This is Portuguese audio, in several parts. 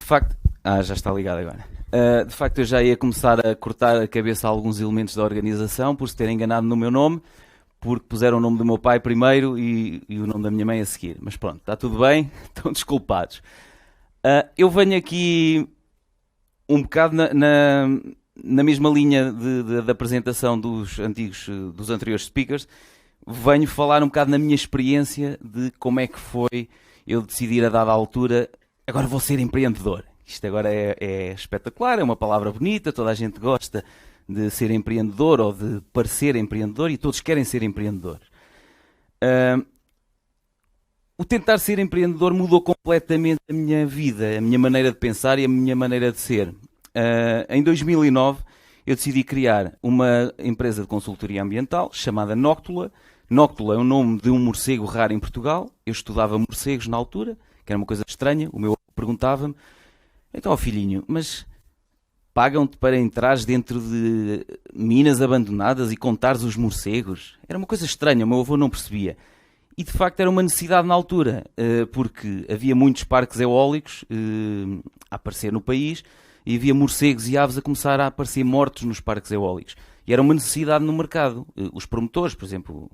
De facto, já está ligado agora. De facto, eu já ia começar a cortar a cabeça a alguns elementos da organização por se terem enganado no meu nome, porque puseram o nome do meu pai primeiro e o nome da minha mãe a seguir. Mas pronto, está tudo bem, estão desculpados. Eu venho aqui um bocado na mesma linha de apresentação dos anteriores speakers. Venho falar um bocado na minha experiência de como é que foi eu decidir a dada altura, agora vou ser empreendedor. Isto agora é espetacular, é uma palavra bonita, toda a gente gosta de ser empreendedor ou de parecer empreendedor e todos querem ser empreendedores. O tentar ser empreendedor mudou completamente a minha vida, a minha maneira de pensar e a minha maneira de ser. Em 2009 eu decidi criar uma empresa de consultoria ambiental chamada Nóctula. Nóctula é o nome de um morcego raro em Portugal. Eu estudava morcegos na altura, que era uma coisa estranha. O meu avô perguntava-me: então, ó filhinho, mas pagam-te para entrares dentro de minas abandonadas e contares os morcegos? Era uma coisa estranha, o meu avô não percebia. E de facto era uma necessidade na altura, porque havia muitos parques eólicos a aparecer no país e havia morcegos e aves a começar a aparecer mortos nos parques eólicos. E era uma necessidade no mercado. Os promotores, por exemplo,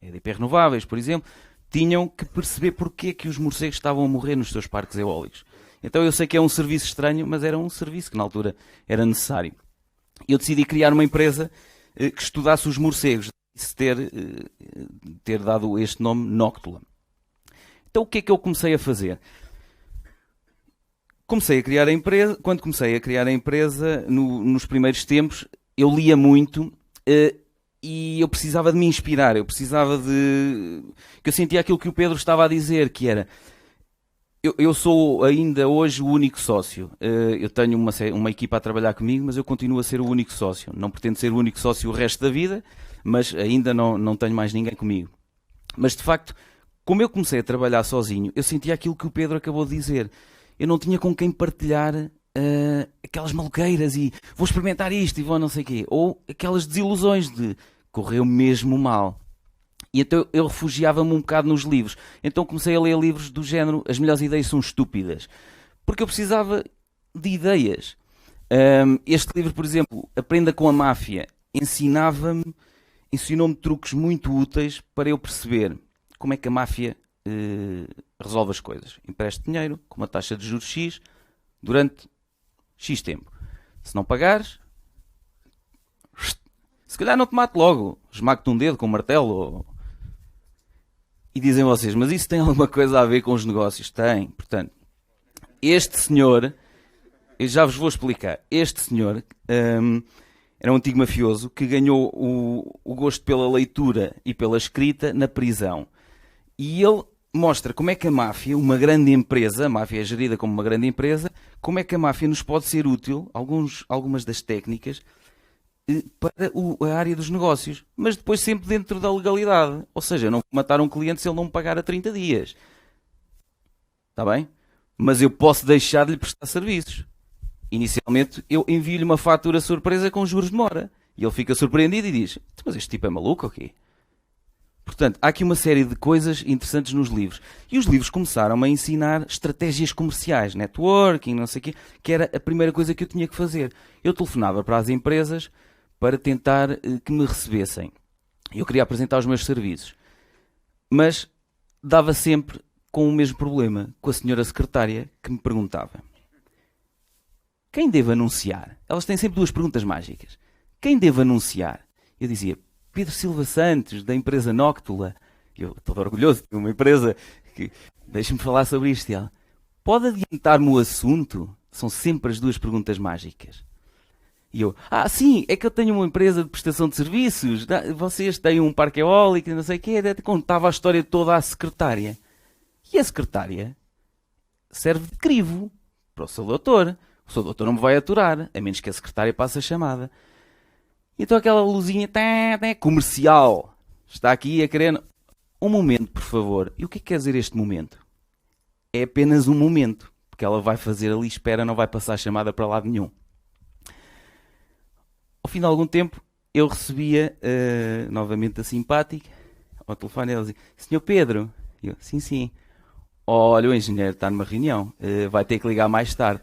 EDP Renováveis, por exemplo, tinham que perceber porque é que os morcegos estavam a morrer nos seus parques eólicos. Então eu sei que é um serviço estranho, mas era um serviço que na altura era necessário. Eu decidi criar uma empresa que estudasse os morcegos, ter dado este nome Nóctula. Então o que é que eu comecei a fazer? Quando comecei a criar a empresa, nos primeiros tempos, eu lia muito e eu precisava de me inspirar, eu sentia aquilo que o Pedro estava a dizer, que era: eu sou ainda hoje o único sócio. Eu tenho uma equipa a trabalhar comigo, mas eu continuo a ser o único sócio. Não pretendo ser o único sócio o resto da vida, mas ainda não tenho mais ninguém comigo. Mas de facto, como eu comecei a trabalhar sozinho, eu sentia aquilo que o Pedro acabou de dizer. Eu não tinha com quem partilhar aquelas maluqueiras e vou experimentar isto e vou não sei o quê. Ou aquelas desilusões de correu mesmo mal. E então eu refugiava-me um bocado nos livros. Então comecei a ler livros do género As Melhores Ideias São Estúpidas. Porque eu precisava de ideias. Este livro, por exemplo, Aprenda com a Máfia, ensinou-me truques muito úteis para eu perceber como é que a máfia resolve as coisas. Empreste dinheiro com uma taxa de juros X durante X tempo. Se não pagares, se calhar não te mate logo. Esmague-te um dedo com um martelo. E dizem vocês, mas isso tem alguma coisa a ver com os negócios? Tem. Portanto, este senhor, eu já vos vou explicar. Este senhor era um antigo mafioso que ganhou o gosto pela leitura e pela escrita na prisão. E ele mostra como é que a máfia, uma grande empresa, a máfia é gerida como uma grande empresa, como é que a máfia nos pode ser útil, algumas das técnicas, para a área dos negócios, mas depois sempre dentro da legalidade. Ou seja, eu não vou matar um cliente se ele não me pagar a 30 dias. Está bem? Mas eu posso deixar de lhe prestar serviços. Inicialmente, eu envio-lhe uma fatura surpresa com juros de mora. E ele fica surpreendido e diz: mas este tipo é maluco ou quê? Portanto, há aqui uma série de coisas interessantes nos livros. E os livros começaram a ensinar estratégias comerciais, networking, não sei o quê, que era a primeira coisa que eu tinha que fazer. Eu telefonava para as empresas para tentar que me recebessem. Eu queria apresentar os meus serviços. Mas dava sempre com o mesmo problema, com a senhora secretária que me perguntava: quem devo anunciar? Elas têm sempre duas perguntas mágicas. Quem devo anunciar? Eu dizia: Pedro Silva Santos, da empresa Nóctula. Eu estou orgulhoso de ter uma empresa que... Deixa-me falar sobre isto. E ela: pode adiantar-me o assunto? São sempre as duas perguntas mágicas. E eu: sim, é que eu tenho uma empresa de prestação de serviços. Vocês têm um parque eólico, não sei o quê. Contava a história toda à secretária. E a secretária serve de crivo para o seu doutor. O seu doutor não me vai aturar, a menos que a secretária passe a chamada. E então aquela luzinha comercial está aqui a querer... Um momento, por favor. E o que é que quer dizer este momento? É apenas um momento, porque ela vai fazer ali espera, não vai passar a chamada para lado nenhum. Ao fim de algum tempo, eu recebia novamente a simpática ao telefone. Ela dizia: Senhor Pedro? E eu: sim, sim. olha, o engenheiro está numa reunião, vai ter que ligar mais tarde.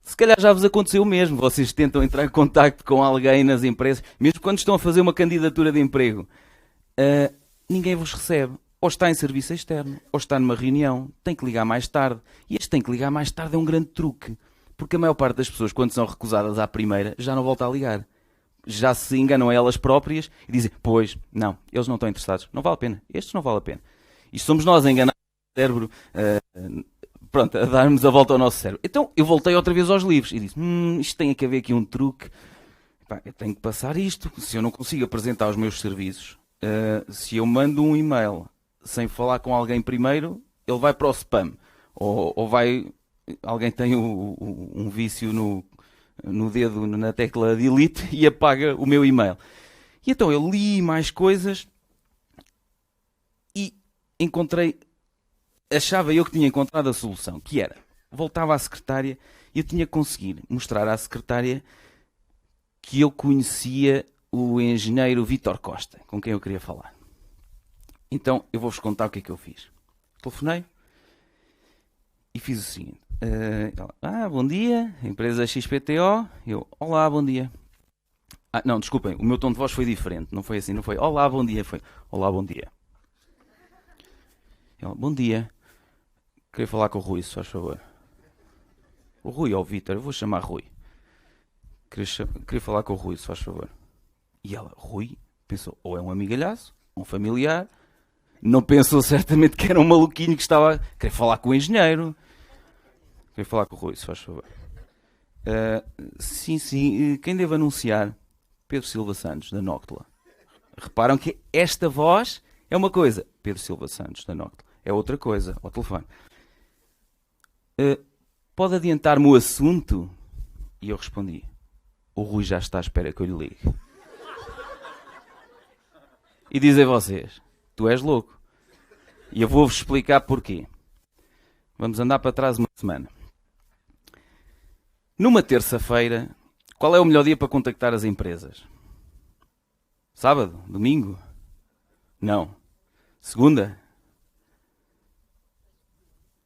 Se calhar já vos aconteceu o mesmo, vocês tentam entrar em contacto com alguém nas empresas, mesmo quando estão a fazer uma candidatura de emprego, ninguém vos recebe. Ou está em serviço externo, ou está numa reunião, tem que ligar mais tarde. E este tem que ligar mais tarde é um grande truque, porque a maior parte das pessoas, quando são recusadas à primeira, já não volta a ligar. Já se enganam a elas próprias e dizem, pois, não, eles não estão interessados, não vale a pena, estes não vale a pena. Isto somos nós a enganar o cérebro, pronto, a darmos a volta ao nosso cérebro. Então eu voltei outra vez aos livros e disse, isto tem que haver aqui um truque, pá, eu tenho que passar isto, se eu não consigo apresentar os meus serviços, se eu mando um e-mail sem falar com alguém primeiro, ele vai para o spam, ou vai, alguém tem um vício no dedo, na tecla delete e apaga o meu e-mail. E então eu li mais coisas e achava eu que tinha encontrado a solução, que era, voltava à secretária e eu tinha que conseguir mostrar à secretária que eu conhecia o engenheiro Vítor Costa, com quem eu queria falar. Então eu vou-vos contar o que é que eu fiz. Telefonei e fiz o seguinte. Bom dia, empresa XPTO. Eu, olá, bom dia. Não, desculpem, o meu tom de voz foi diferente. Não foi assim, não foi olá, bom dia, foi olá, bom dia. Eu, bom dia. Queria falar com o Rui, se faz favor. O Rui ou o Vítor, eu vou chamar Rui. Queria falar com o Rui, se faz favor. E ela, Rui, pensou, ou é um amigalhaço, um familiar. Não pensou certamente que era um maluquinho que estava a querer falar com o engenheiro. Queria falar com o Rui, se faz favor. Sim. Quem deve anunciar? Pedro Silva Santos, da Nóctula. Reparam que esta voz é uma coisa. Pedro Silva Santos, da Nóctula. É outra coisa, ao telefone. Pode adiantar-me o assunto? E eu respondi. O Rui já está à espera que eu lhe ligue. E dizem vocês, tu és louco. E eu vou-vos explicar porquê. Vamos andar para trás uma semana. Numa terça-feira, qual é o melhor dia para contactar as empresas? Sábado? Domingo? Não. Segunda?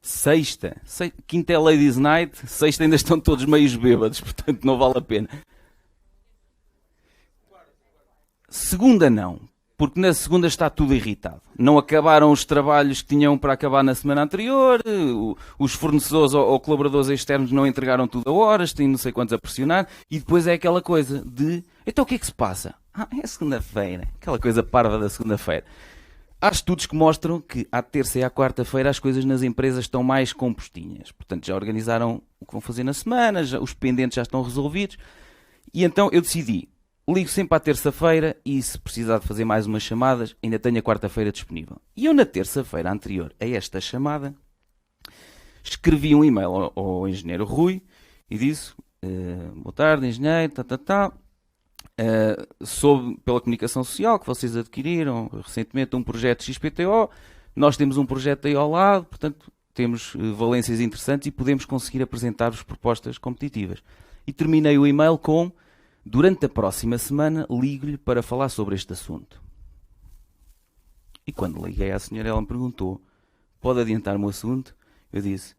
Sexta? Quinta é Ladies Night, sexta ainda estão todos meios bêbados, portanto não vale a pena. Segunda não, porque na segunda está tudo irritado. Não acabaram os trabalhos que tinham para acabar na semana anterior, os fornecedores ou colaboradores externos não entregaram tudo a horas, têm não sei quantos a pressionar, e depois é aquela coisa de, então o que é que se passa? É segunda-feira, aquela coisa parva da segunda-feira. Há estudos que mostram que à terça e à quarta-feira as coisas nas empresas estão mais compostinhas. Portanto, já organizaram o que vão fazer na semana, os pendentes já estão resolvidos. E então eu decidi, ligo sempre à terça-feira e se precisar de fazer mais umas chamadas, ainda tenho a quarta-feira disponível. E eu na terça-feira anterior a esta chamada, escrevi um e-mail ao engenheiro Rui e disse, boa tarde engenheiro, soube pela comunicação social que vocês adquiriram recentemente um projeto XPTO, nós temos um projeto aí ao lado, portanto temos valências interessantes e podemos conseguir apresentar-vos propostas competitivas. E terminei o e-mail com, durante a próxima semana ligo-lhe para falar sobre este assunto. E quando liguei à senhora ela me perguntou, pode adiantar-me o assunto? Eu disse,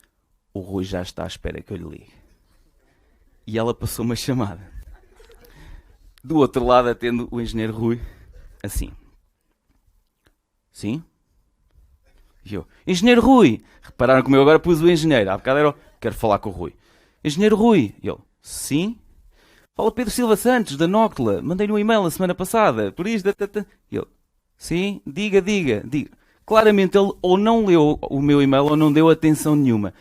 o Rui já está à espera que eu lhe ligue. E ela passou uma chamada. Do outro lado, atendo o engenheiro Rui, assim. Sim? E eu, engenheiro Rui! Repararam como eu agora pus o engenheiro. Há bocado era, quero falar com o Rui. Engenheiro Rui! E eu, sim? Fala Pedro Silva Santos, da Nóctula. Mandei-lhe um e-mail na semana passada. Por isto, E eu, sim? Diga. Claramente ele ou não leu o meu e-mail ou não deu atenção nenhuma.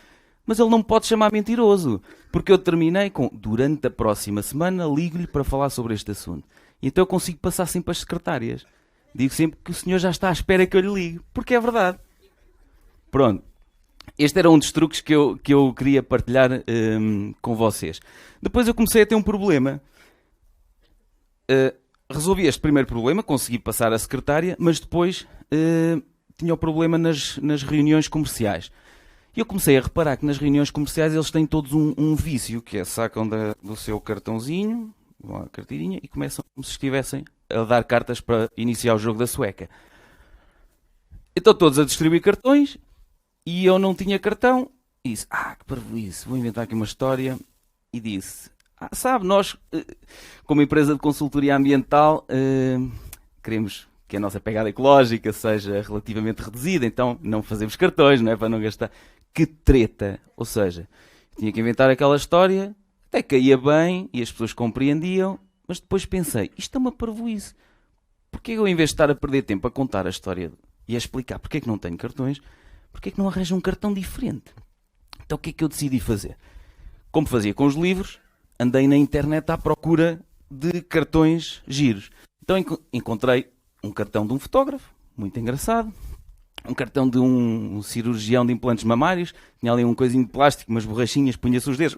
Mas ele não me pode chamar mentiroso, porque eu terminei com, durante a próxima semana, ligo-lhe para falar sobre este assunto. E então eu consigo passar sempre as secretárias. Digo sempre que o senhor já está à espera que eu lhe ligue, porque é verdade. Pronto. Este era um dos truques que eu queria partilhar com vocês. Depois eu comecei a ter um problema. Resolvi este primeiro problema, consegui passar a secretária, mas depois tinha o problema nas reuniões comerciais. E eu comecei a reparar que nas reuniões comerciais eles têm todos um vício, que é sacam do seu cartãozinho, vão à carteirinha e começam como se estivessem a dar cartas para iniciar o jogo da sueca. Então todos a distribuir cartões E eu não tinha cartão. E disse, que parvoíce, vou inventar aqui uma história. E disse, sabe, nós, como empresa de consultoria ambiental, queremos que a nossa pegada ecológica seja relativamente reduzida, então não fazemos cartões, não é? Para não gastar. Que treta! Ou seja, tinha que inventar aquela história, até caía bem e as pessoas compreendiam, mas depois pensei, isto é uma parvoíce. Porquê eu, em vez de estar a perder tempo a contar a história e a explicar porque é que não tenho cartões, porque é que não arranjo um cartão diferente? Então o que é que eu decidi fazer? Como fazia com os livros, andei na internet à procura de cartões giros. Então encontrei um cartão de um fotógrafo, muito engraçado, um cartão de um cirurgião de implantes mamários, tinha ali um coisinho de plástico, umas borrachinhas, punha-se os dedos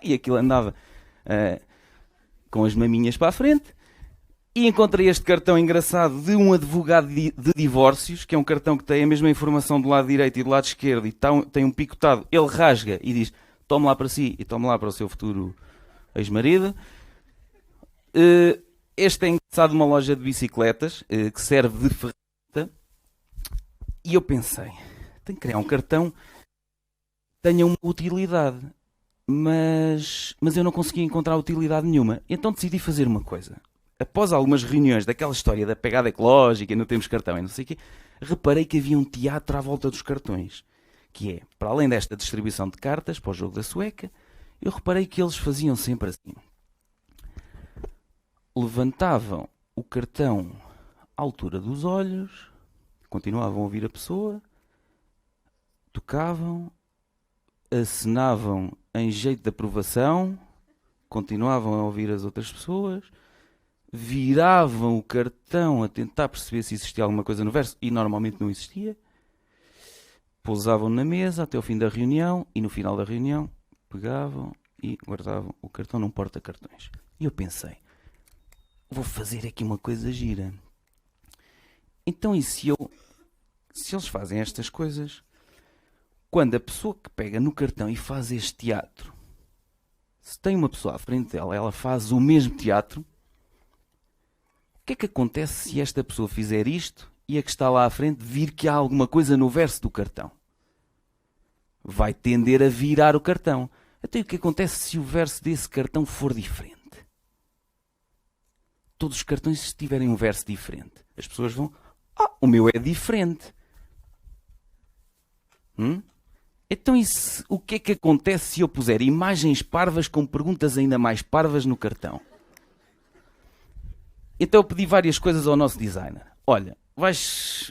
e aquilo andava com as maminhas para a frente. E encontrei este cartão engraçado de um advogado de divórcios, que é um cartão que tem a mesma informação do lado direito e do lado esquerdo, e tem um picotado. Ele rasga e diz, tome lá para si e tome lá para o seu futuro ex-marido. Este é engraçado de uma loja de bicicletas, que serve de ferramenta. E eu pensei, tenho que criar um cartão que tenha uma utilidade. Mas eu não conseguia encontrar utilidade nenhuma. Então decidi fazer uma coisa. Após algumas reuniões daquela história da pegada ecológica, não temos cartão e não sei o quê, reparei que havia um teatro à volta dos cartões. Que é, para além desta distribuição de cartas para o jogo da sueca, eu reparei que eles faziam sempre assim. Levantavam o cartão à altura dos olhos, continuavam a ouvir a pessoa, tocavam, acenavam em jeito de aprovação, continuavam a ouvir as outras pessoas, viravam o cartão a tentar perceber se existia alguma coisa no verso e normalmente não existia, pousavam na mesa até o fim da reunião e no final da reunião pegavam e guardavam o cartão num porta-cartões. E eu pensei, vou fazer aqui uma coisa gira. Então e se eles fazem estas coisas, quando a pessoa que pega no cartão e faz este teatro, se tem uma pessoa à frente dela, ela faz o mesmo teatro, o que é que acontece se esta pessoa fizer isto e a que está lá à frente vir que há alguma coisa no verso do cartão? Vai tender a virar o cartão. Até o que acontece se o verso desse cartão for diferente? Todos os cartões, se tiverem um verso diferente, as pessoas vão, o meu é diferente. Então o que é que acontece se eu puser imagens parvas com perguntas ainda mais parvas no cartão? Então eu pedi várias coisas ao nosso designer. Olha, vais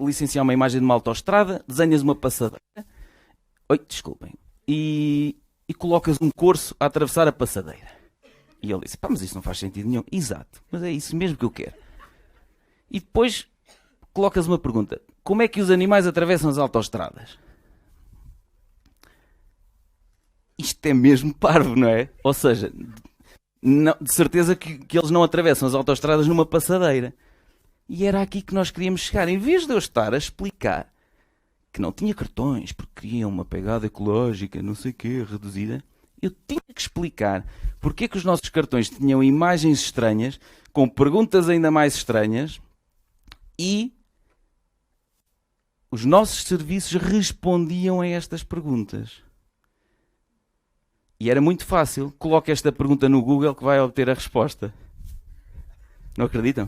licenciar uma imagem de uma autoestrada, desenhas uma passadeira, desculpem, e colocas um corso a atravessar a passadeira. E ele disse, mas isso não faz sentido nenhum. Exato, mas é isso mesmo que eu quero. E depois colocas uma pergunta, como é que os animais atravessam as autoestradas? Isto é mesmo parvo, não é? Ou seja, de certeza que eles não atravessam as autoestradas numa passadeira. E era aqui que nós queríamos chegar. Em vez de eu estar a explicar que não tinha cartões porque queriam uma pegada ecológica, não sei o quê, reduzida, eu tinha que explicar porque é que os nossos cartões tinham imagens estranhas, com perguntas ainda mais estranhas, e os nossos serviços respondiam a estas perguntas. E era muito fácil. Coloque esta pergunta no Google que vai obter a resposta. Não acreditam?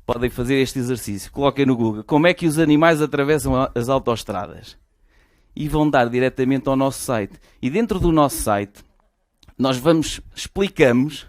Podem fazer este exercício. Coloquem no Google. Como é que os animais atravessam as autoestradas? E vão dar diretamente ao nosso site. E dentro do nosso site, nós explicamos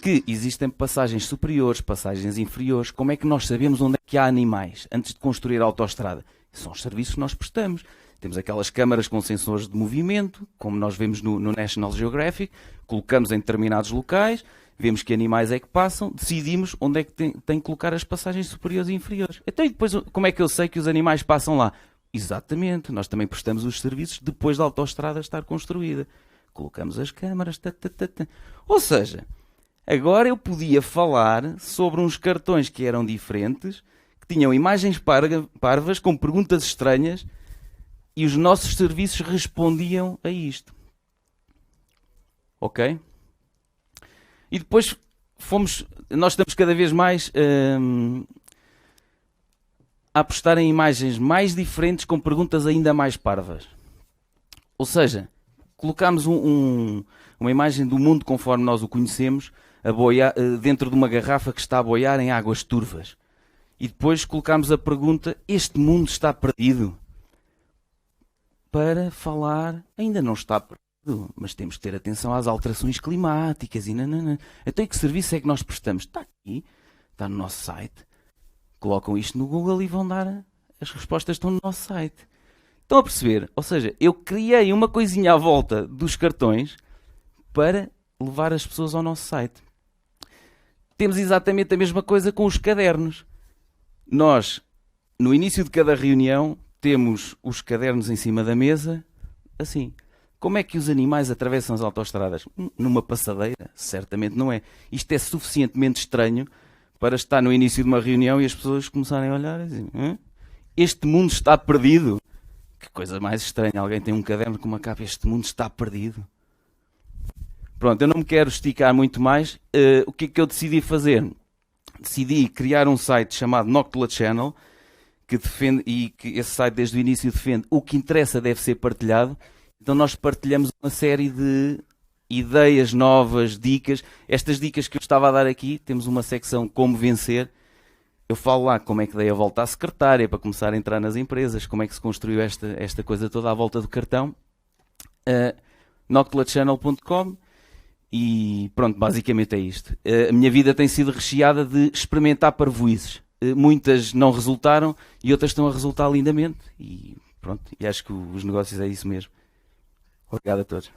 que existem passagens superiores, passagens inferiores. Como é que nós sabemos onde é que há animais antes de construir a autoestrada? São os serviços que nós prestamos. Temos aquelas câmaras com sensores de movimento, como nós vemos no National Geographic, colocamos em determinados locais, vemos que animais é que passam, decidimos onde é que tem que colocar as passagens superiores e inferiores. Então, e depois, como é que eu sei que os animais passam lá? Exatamente, nós também prestamos os serviços depois da autoestrada estar construída. Colocamos as câmaras, Ou seja, agora eu podia falar sobre uns cartões que eram diferentes, que tinham imagens parvas, com perguntas estranhas, e os nossos serviços respondiam a isto. Ok? E depois nós estamos cada vez mais a apostar em imagens mais diferentes com perguntas ainda mais parvas. Ou seja, colocámos uma imagem do mundo conforme nós o conhecemos a boiar, dentro de uma garrafa que está a boiar em águas turvas. E depois colocámos a pergunta: este mundo está perdido? Para falar, ainda não está perdido, mas temos que ter atenção às alterações climáticas e nanana. Então, que serviço é que nós prestamos? Está aqui, está no nosso site. Colocam isto no Google e vão dar as respostas que estão no nosso site. Estão a perceber? Ou seja, eu criei uma coisinha à volta dos cartões para levar as pessoas ao nosso site. Temos exatamente a mesma coisa com os cadernos. Nós, no início de cada reunião, temos os cadernos em cima da mesa, assim. Como é que os animais atravessam as autoestradas? Numa passadeira? Certamente não é. Isto é suficientemente estranho para estar no início de uma reunião e as pessoas começarem a olhar e dizer: este mundo está perdido. Que coisa mais estranha. Alguém tem um caderno com uma capa: este mundo está perdido. Pronto, eu não me quero esticar muito mais. O que é que eu decidi fazer? Decidi criar um site chamado Noctula Channel, que defende, e que esse site desde o início defende: o que interessa deve ser partilhado. Então nós partilhamos uma série de ideias novas, dicas. Estas dicas que eu estava a dar aqui, temos uma secção Como Vencer. Eu falo lá como é que dei a volta à secretária para começar a entrar nas empresas, como é que se construiu esta coisa toda à volta do cartão. Noctulachannel.com. E pronto, basicamente é isto. A minha vida tem sido recheada de experimentar parvoíces. Muitas não resultaram e outras estão a resultar lindamente. E pronto, e acho que os negócios é isso mesmo. Obrigado a todos.